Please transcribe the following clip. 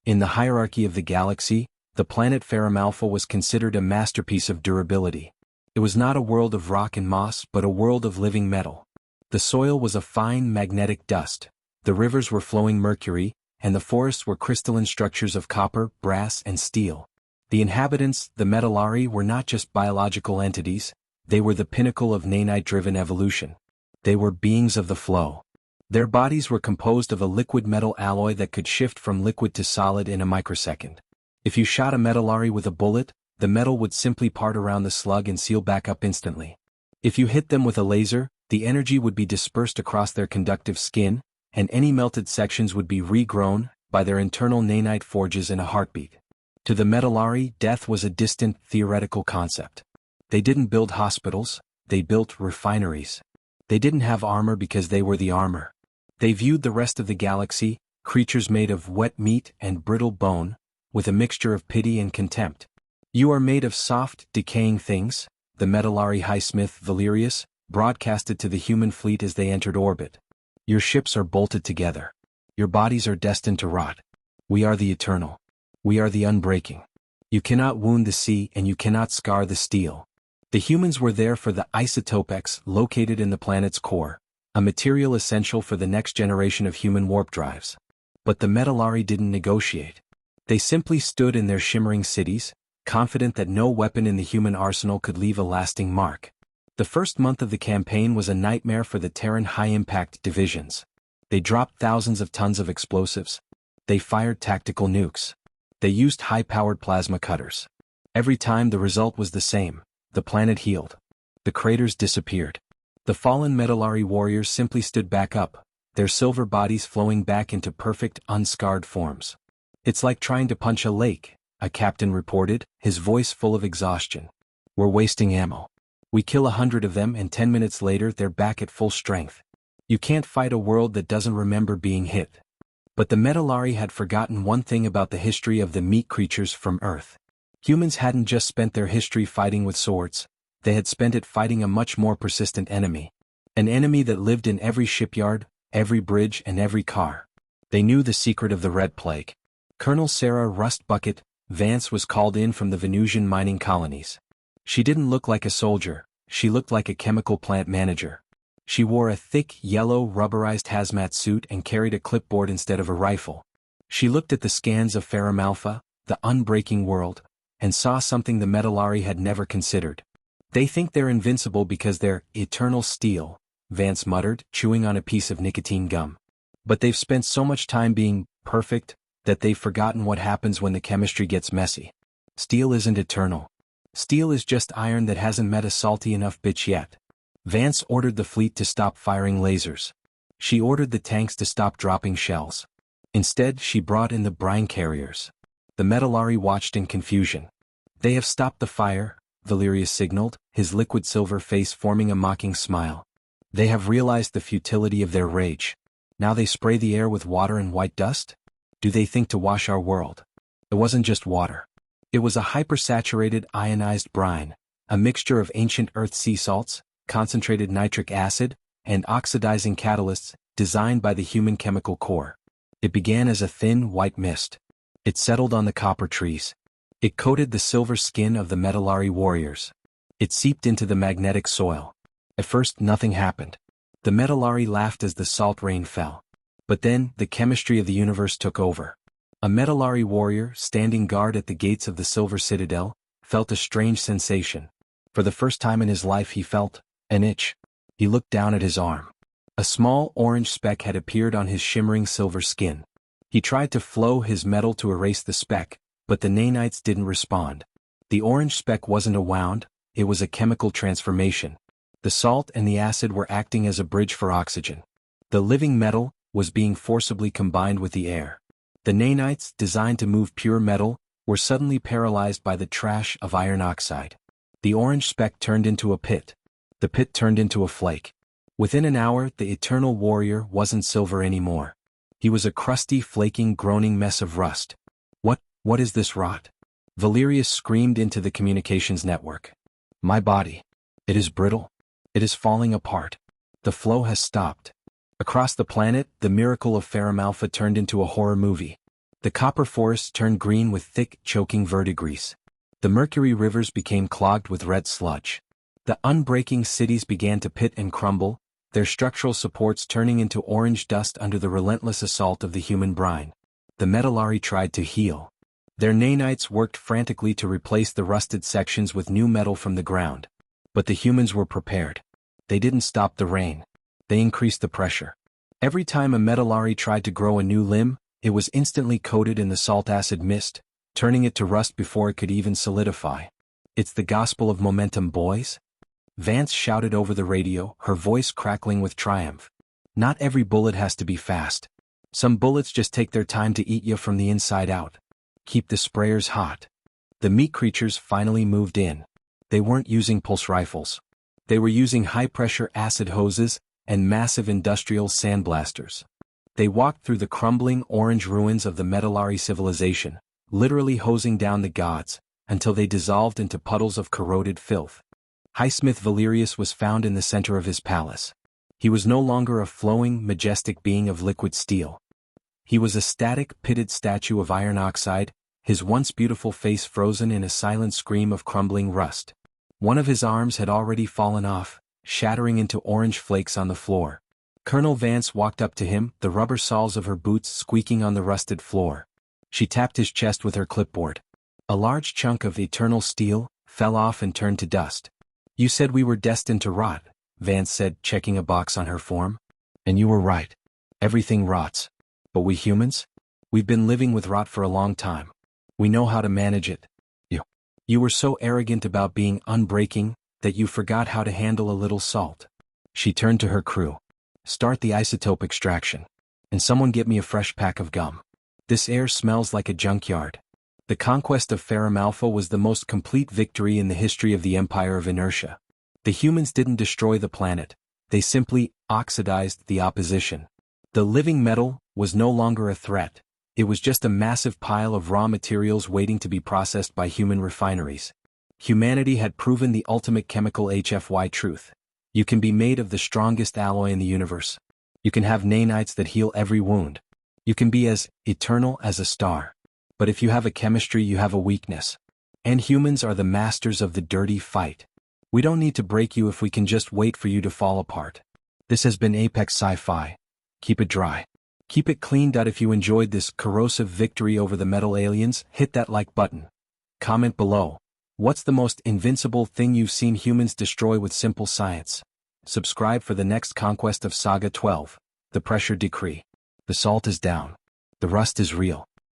In the hierarchy of the galaxy, the planet Ferrum-Alpha was considered a masterpiece of durability. It was not a world of rock and moss but a world of living metal. The soil was a fine magnetic dust, the rivers were flowing mercury, and the forests were crystalline structures of copper, brass, and steel. The inhabitants, the Metallari, were not just biological entities, they were the pinnacle of nanite-driven evolution. They were beings of the flow. Their bodies were composed of a liquid metal alloy that could shift from liquid to solid in a microsecond. If you shot a Metallari with a bullet, the metal would simply part around the slug and seal back up instantly. If you hit them with a laser, the energy would be dispersed across their conductive skin, and any melted sections would be regrown by their internal nanite forges in a heartbeat. To the Metallari, death was a distant, theoretical concept. They didn't build hospitals, they built refineries. They didn't have armor because they were the armor. They viewed the rest of the galaxy, creatures made of wet meat and brittle bone, with a mixture of pity and contempt. "You are made of soft, decaying things," the Metallari highsmith Valerius broadcasted to the human fleet as they entered orbit. "Your ships are bolted together. Your bodies are destined to rot. We are the eternal. We are the unbreaking. You cannot wound the sea and you cannot scar the steel." The humans were there for the isotope X located in the planet's core, a material essential for the next generation of human warp drives. But the Metallari didn't negotiate. They simply stood in their shimmering cities, confident that no weapon in the human arsenal could leave a lasting mark. The first month of the campaign was a nightmare for the Terran high-impact divisions. They dropped thousands of tons of explosives. They fired tactical nukes. They used high-powered plasma cutters. Every time the result was the same: the planet healed. The craters disappeared. The fallen Metallari warriors simply stood back up, their silver bodies flowing back into perfect, unscarred forms. "It's like trying to punch a lake," a captain reported, his voice full of exhaustion. "We're wasting ammo. We kill 100 of them and 10 minutes later they're back at full strength. You can't fight a world that doesn't remember being hit." But the Metallari had forgotten one thing about the history of the meat creatures from Earth. Humans hadn't just spent their history fighting with swords, they had spent it fighting a much more persistent enemy. An enemy that lived in every shipyard, every bridge, and every car. They knew the secret of the Red Plague. Colonel Sarah Rustbucket Vance was called in from the Venusian mining colonies. She didn't look like a soldier, she looked like a chemical plant manager. She wore a thick, yellow, rubberized hazmat suit and carried a clipboard instead of a rifle. She looked at the scans of Ferrum-Alpha, the unbreaking world, and saw something the Metallari had never considered. "They think they're invincible because they're eternal steel," Vance muttered, chewing on a piece of nicotine gum. "But they've spent so much time being perfect that they've forgotten what happens when the chemistry gets messy. Steel isn't eternal. Steel is just iron that hasn't met a salty enough bitch yet." Vance ordered the fleet to stop firing lasers. She ordered the tanks to stop dropping shells. Instead, she brought in the brine carriers. The Metallari watched in confusion. "They have stopped the fire," Valerius signaled, his liquid silver face forming a mocking smile. "They have realized the futility of their rage. Now they spray the air with water and white dust? Do they think to wash our world?" It wasn't just water. It was a hypersaturated ionized brine, a mixture of ancient earth sea salts, concentrated nitric acid, and oxidizing catalysts designed by the human chemical core. It began as a thin, white mist. It settled on the copper trees. It coated the silver skin of the Metallari warriors. It seeped into the magnetic soil. At first, nothing happened. The Metallari laughed as the salt rain fell. But then, the chemistry of the universe took over. A Metallari warrior, standing guard at the gates of the Silver Citadel, felt a strange sensation. For the first time in his life he felt an itch. He looked down at his arm. A small orange speck had appeared on his shimmering silver skin. He tried to flow his metal to erase the speck, but the nanites didn't respond. The orange speck wasn't a wound, it was a chemical transformation. The salt and the acid were acting as a bridge for oxygen. The living metal was being forcibly combined with the air. The nanites, designed to move pure metal, were suddenly paralyzed by the trash of iron oxide. The orange speck turned into a pit. The pit turned into a flake. Within an hour, the eternal warrior wasn't silver anymore. He was a crusty, flaking, groaning mess of rust. What is this rot?" Valerius screamed into the communications network. "My body. It is brittle. It is falling apart. The flow has stopped." Across the planet, the miracle of Ferrum-Alpha turned into a horror movie. The copper forests turned green with thick, choking verdigris. The mercury rivers became clogged with red sludge. The unbreaking cities began to pit and crumble, their structural supports turning into orange dust under the relentless assault of the human brine. The Metallari tried to heal. Their nanites worked frantically to replace the rusted sections with new metal from the ground. But the humans were prepared. They didn't stop the rain. They increased the pressure. Every time a Metallari tried to grow a new limb, it was instantly coated in the salt acid mist, turning it to rust before it could even solidify. It's the gospel of momentum, boys? Vance shouted over the radio, her voice crackling with triumph. Not every bullet has to be fast. Some bullets just take their time to eat you from the inside out. Keep the sprayers hot. The meat creatures finally moved in. They weren't using pulse rifles. They were using high-pressure acid hoses and massive industrial sandblasters. They walked through the crumbling orange ruins of the Metallari civilization, literally hosing down the gods, until they dissolved into puddles of corroded filth. Highsmith Valerius was found in the center of his palace. He was no longer a flowing, majestic being of liquid steel. He was a static, pitted statue of iron oxide, his once beautiful face frozen in a silent scream of crumbling rust. One of his arms had already fallen off, shattering into orange flakes on the floor. Colonel Vance walked up to him, the rubber soles of her boots squeaking on the rusted floor. She tapped his chest with her clipboard. A large chunk of eternal steel fell off and turned to dust. "You said we were destined to rot," Vance said, checking a box on her form. "And you were right. Everything rots. But we humans? We've been living with rot for a long time. We know how to manage it. You were so arrogant about being unbreaking that you forgot how to handle a little salt." She turned to her crew. "Start the isotope extraction. And someone get me a fresh pack of gum. This air smells like a junkyard." The conquest of Ferrum-Alpha was the most complete victory in the history of the Empire of Inertia. The humans didn't destroy the planet, they simply oxidized the opposition. The living metal was no longer a threat, it was just a massive pile of raw materials waiting to be processed by human refineries. Humanity had proven the ultimate chemical HFY truth. You can be made of the strongest alloy in the universe. You can have nanites that heal every wound. You can be as eternal as a star. But if you have a chemistry, you have a weakness. And humans are the masters of the dirty fight. We don't need to break you if we can just wait for you to fall apart. This has been Apex Sci-Fi. Keep it dry. Keep it clean. If you enjoyed this corrosive victory over the metal aliens, hit that like button. Comment below. What's the most invincible thing you've seen humans destroy with simple science? Subscribe for the next conquest of Saga 12, the pressure decree. The salt is down. The rust is real.